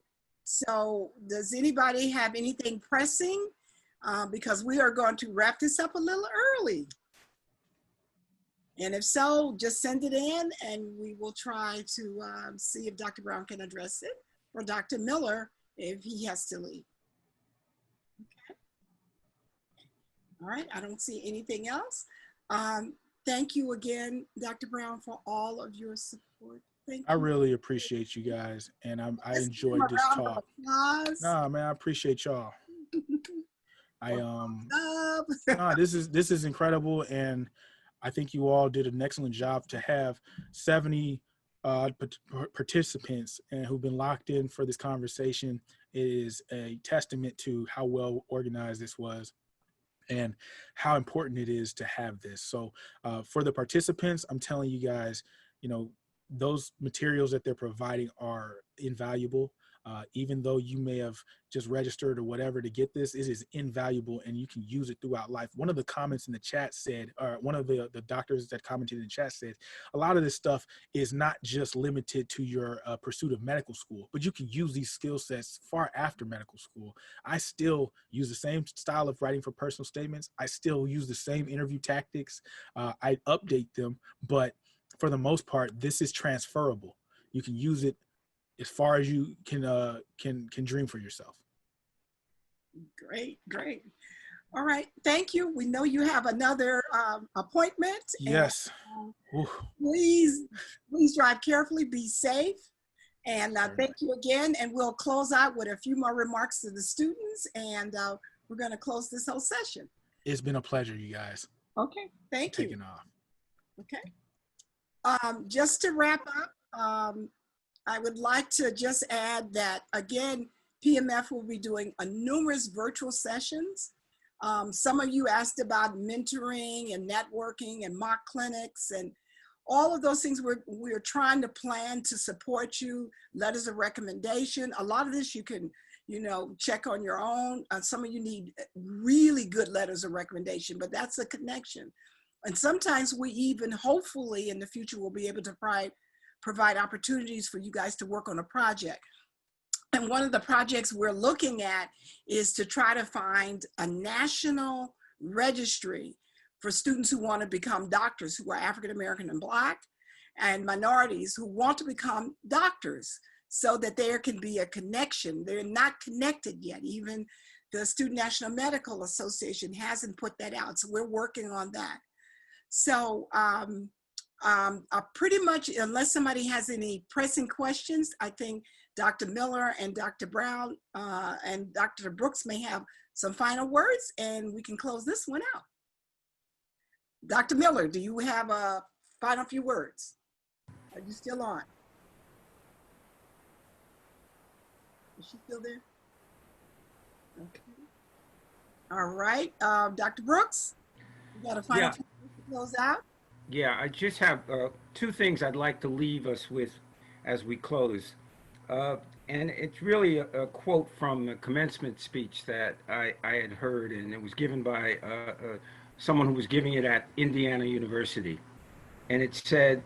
So does anybody have anything pressing? Because we are going to wrap this up a little early. And if so, just send it in and we will try to see if Dr. Brown can address it, or Dr. Miller if he has to leave. Okay. All right, I don't see anything else. Thank you again, Dr. Brown, for all of your support. Thank you. I really appreciate you guys, and I enjoyed this talk. Nah, man, I appreciate y'all. This is incredible, and I think you all did an excellent job to have 70 participants and who've been locked in for this conversation. It is a testament to how well organized this was and how important it is to have this. So for the participants, I'm telling you guys, those materials that they're providing are invaluable. Even though you may have just registered or whatever to get this, it is invaluable and you can use it throughout life. One of the comments in the chat said, or one of the doctors that commented in the chat said, a lot of this stuff is not just limited to your pursuit of medical school, but you can use these skill sets far after medical school. I still use the same style of writing for personal statements. I still use the same interview tactics. I update them, but for the most part, this is transferable. You can use it as far as you can dream for yourself. Great, great. All right, thank you. We know you have another appointment. Yes. And, please drive carefully, be safe. And thank you again. And we'll close out with a few more remarks to the students. And we're going to close this whole session. It's been a pleasure, you guys. Okay, thank you. Taking off. Okay. Just to wrap up, I would like to just add that, again, PMF will be doing numerous virtual sessions. Some of you asked about mentoring and networking and mock clinics and all of those things. We're trying to plan to support you, letters of recommendation. A lot of this you can, check on your own. Some of you need really good letters of recommendation, but that's a connection. And sometimes we even, hopefully in the future, will be able to provide opportunities for you guys to work on a project. And one of the projects we're looking at is to try to find a national registry for students who want to become doctors, who are African American and Black, and minorities who want to become doctors, so that there can be a connection. They're not connected yet. Even the Student National Medical Association hasn't put that out, so we're working on that. So pretty much, unless somebody has any pressing questions, I think Dr. Miller and Dr. Brown and Dr. Brooks may have some final words, and we can close this one out. Dr. Miller, do you have a final few words? Are you still on? Is she still there? Okay. All right, Dr. Brooks, you got a final few words to close out? Yeah, I just have two things I'd like to leave us with as we close. And it's really a quote from the commencement speech that I had heard, and it was given by someone who was giving it at Indiana University. And it said,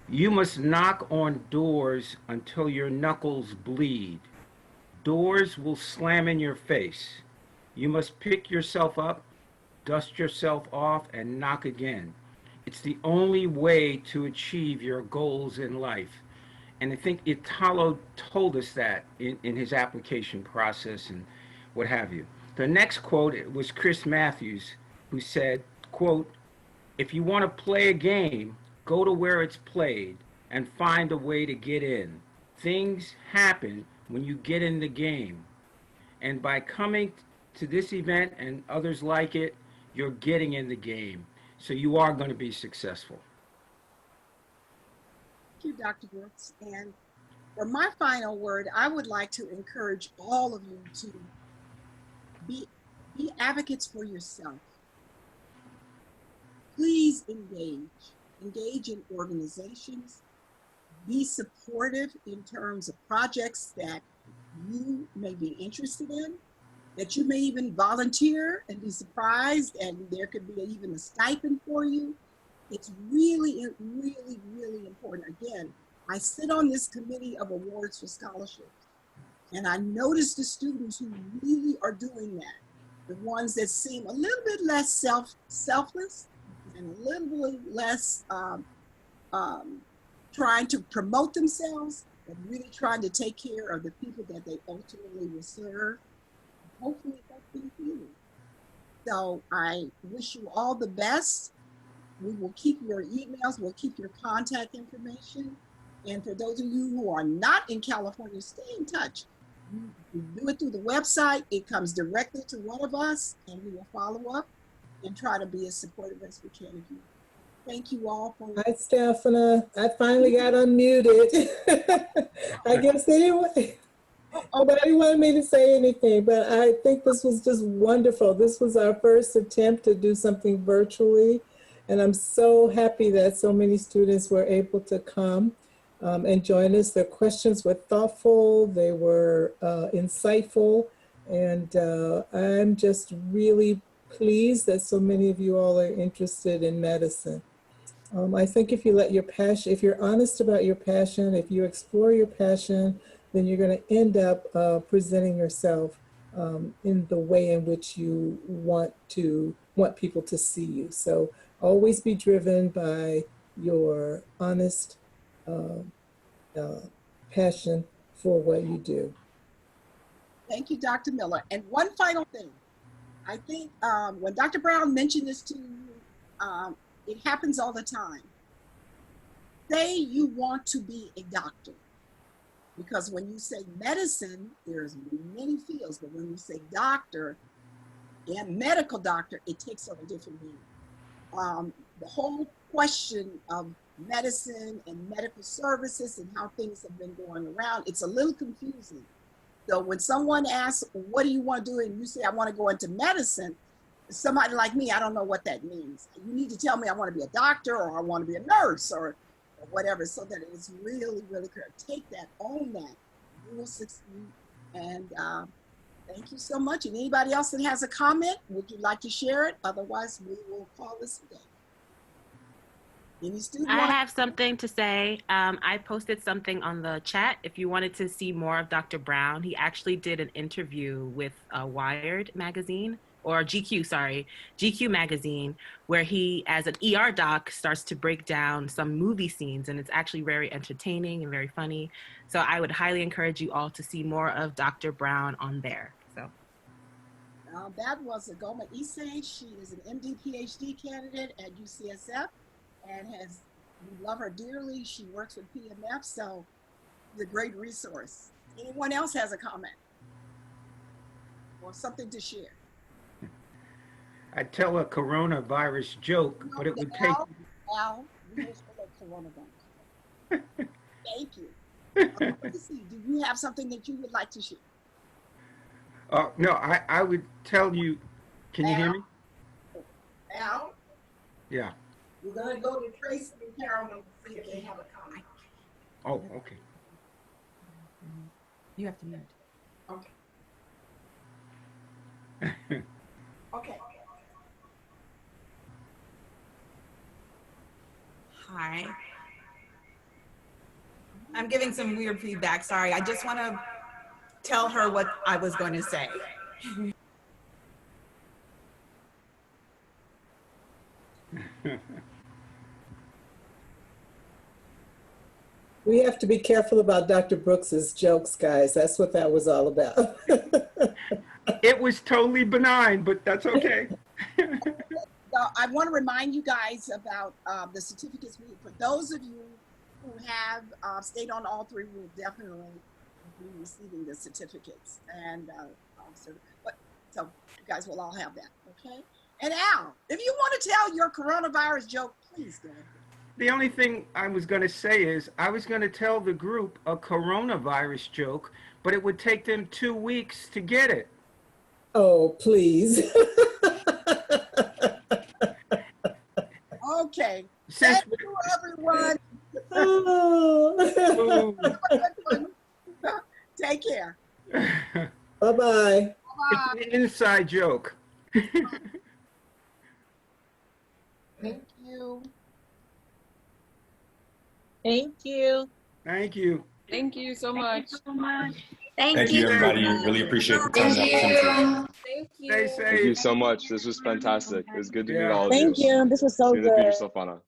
"You must knock on doors until your knuckles bleed. Doors will slam in your face. You must pick yourself up, dust yourself off, and knock again. It's the only way to achieve your goals in life." And I think Italo told us that in his application process and what have you. The next quote was Chris Matthews, who said, quote, "If you want to play a game, go to where it's played and find a way to get in. Things happen when you get in the game. And by coming to this event and others like it, you're getting in the game. So you are going to be successful." Thank you, Dr. Brooks. And for my final word, I would like to encourage all of you to be advocates for yourself. Please engage in organizations, be supportive in terms of projects that you may be interested in, that you may even volunteer and be surprised, and there could be even a stipend for you. It's really, really, really important. Again, I sit on this committee of awards for scholarships, and I notice the students who really are doing that, the ones that seem a little bit less selfless and a little bit less trying to promote themselves, but really trying to take care of the people that they ultimately will serve. Hopefully that's been healing. So I wish you all the best. We will keep your emails, we'll keep your contact information. And for those of you who are not in California, stay in touch. You do it through the website, it comes directly to one of us, and we will follow up and try to be as supportive as we can of you. Thank you all for— Hi, Stephanie. I finally got unmuted. I guess anyway. Nobody wanted me to say anything, but I think this was just wonderful. This was our first attempt to do something virtually, And I'm so happy that so many students were able to come and join us. Their questions were thoughtful, they were insightful, and I'm just really pleased that so many of you all are interested in medicine. I think if you let your passion, if you're honest about your passion, if you explore your passion, then you're going to end up presenting yourself in the way in which you want people to see you. So always be driven by your honest passion for what you do. Thank you, Dr. Miller. And one final thing. I think when Dr. Brown mentioned this to you, it happens all the time. Say you want to be a doctor, because when you say medicine, there's many fields, but when you say doctor and medical doctor, it takes on a different meaning. The whole question of medicine and medical services and how things have been going around, it's a little confusing. So when someone asks, what do you want to do? And you say, I want to go into medicine, somebody like me, I don't know what that means. You need to tell me I want to be a doctor or I want to be a nurse or whatever, so that it's really, really clear. Take that, own that. You will succeed. And thank you so much. And anybody else that has a comment, would you like to share it? Otherwise, we will call this a day. Any student? I have something to say. I posted something on the chat. If you wanted to see more of Dr. Brown, he actually did an interview with Wired magazine, or GQ, sorry, GQ magazine, where he, as an ER doc, starts to break down some movie scenes, and it's actually very entertaining and very funny. So I would highly encourage you all to see more of Dr. Brown on there. So that was Agoma Issei. She is an MD PhD candidate at UCSF and we love her dearly. She works with PMF, so she's a great resource. Anyone else has a comment or something to share? I'd tell a coronavirus joke, but it would take... Al, we will tell a coronavirus. Thank you. Let's see, do you have something that you would like to share? No, I would tell you, can you hear me? Al? Yeah. We're going to go to Tracy and Carol and see if they have a comment. Oh, okay. you have to mute. Okay. Okay. Hi. I'm giving some weird feedback. Sorry. I just want to tell her what I was going to say. We have to be careful about Dr. Brooks's jokes, guys. That's what that was all about. It was totally benign, but that's okay. I want to remind you guys about the certificates. For those of you who have stayed on all three, will definitely be receiving the certificates. And so you guys will all have that, okay? And Al, if you want to tell your coronavirus joke, please go ahead. The only thing I was going to say is I was going to tell the group a coronavirus joke, but it would take them 2 weeks to get it. Oh, please. Okay. Since Thank you, everyone. Oh. Take care. Bye-bye. Bye. It's an inside joke. Thank you. Thank you. Thank you. Thank you so much. Thank you, everybody. Really appreciate the time and opportunity. Thank you. Stay safe. Thank you so much. This was fantastic. It was good to meet Yeah. all of you. Thank you. This was so See you in the future, good. Silvana.